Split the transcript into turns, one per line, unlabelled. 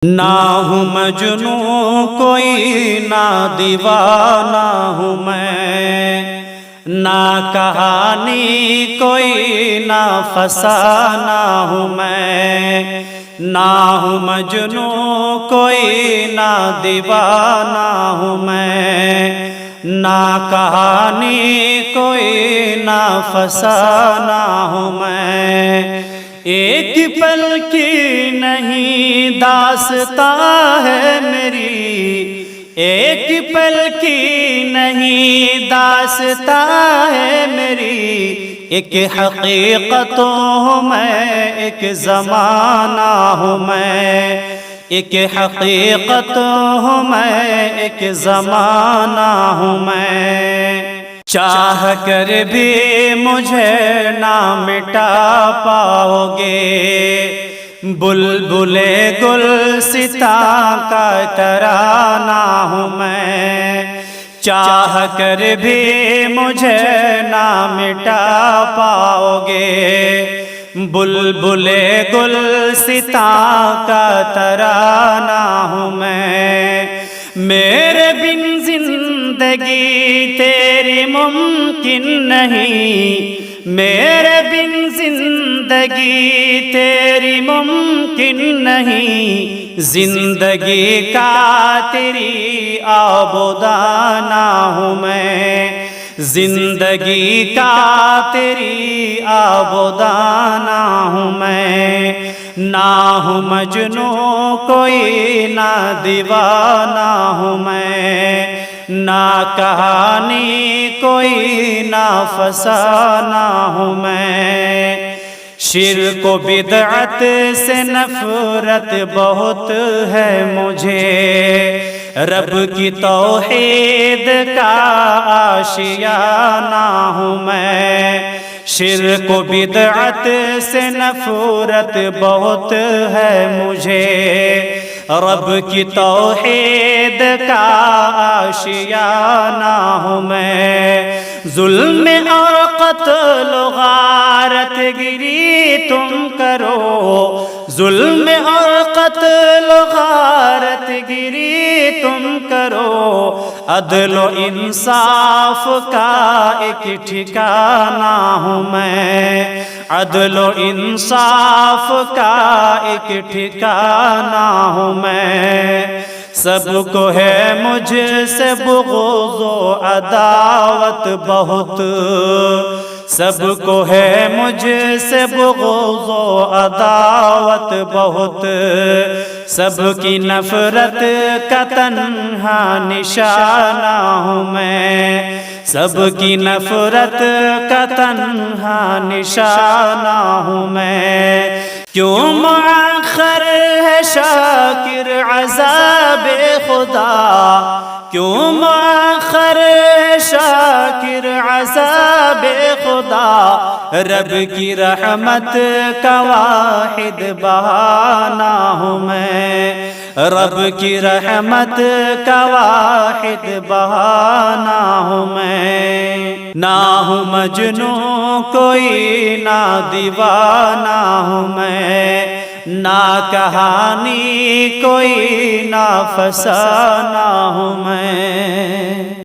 نہ ہوں مجنوں کوئی نہ دیوانہ ہوں میں، نہ کہانی کوئی نہ فسانہ ہوں میں، نہ ہوں مجنوں کوئی نہ دیوانہ ہوں میں، نہ کہانی کوئی نہ فسانہ ہوں میں۔ ایک پل کی نہیں داستاں ہے میری، ایک پل کی نہیں داستاں ہے میری، ایک حقیقت ہوں میں ایک زمانہ ہوں میں، ایک حقیقت ہوں میں ایک زمانہ ہوں میں۔ چاہ کر بھی مجھے نہ مٹا پاؤ گے، بلبل گلستاں کا ترانہ ہوں میں۔ چاہ کر بھی مجھے نہ مٹا پاؤ گے، بلبل گلستاں کا ترانہ ہوں میں۔ میرے بن زندگی تیری ممکن نہیں، میرے بن زندگی تیری ممکن نہیں، زندگی کا تیری آب و دانہ ہوں میں، زندگی کا تیری آب و دانہ ہوں میں۔ نہ ہوں مجنوں کوئی نہ دیوانہ ہوں میں، نہ کہانی کوئی نہ فسانہ ہوں میں۔ شرک و بدعت سے نفرت بہت ہے مجھے، رب کی توحید کا آشیانہ ہوں میں۔ شرک و بدعت سے نفرت بہت ہے مجھے، رب کی توحید کا آشیانہ ہوں میں۔ ظلم اور قتل و غارت گری تم کرو، ظلم اور قتل و غارت گری تم کرو، عدل و انصاف کا ایک ٹھکانہ ہوں میں، عدل و انصاف کا ایک ٹھکانہ ہوں میں۔ سب کو ہے مجھ سے بغض و عداوت بہت، سب کو ہے مجھ سے بغض و عداوت بہت، سب کی نفرت کا تنہا نشانہ ہوں میں، سب کی نفرت کا تنہا نشانہ ہوں میں۔ کیوں مؤخر ہے شاکر عذاب خدا، کیوں مؤخر ہے شاکر عذاب خدا، رب کی رحمت کا واحد بہانہ ہوں میں، رب کی رحمت کا واحد بہانہ ہوں میں۔ نہ ہوں مجنوں کوئی نہ دیوانہ ہوں میں، نہ کہانی کوئی نہ فسانہ ہوں میں۔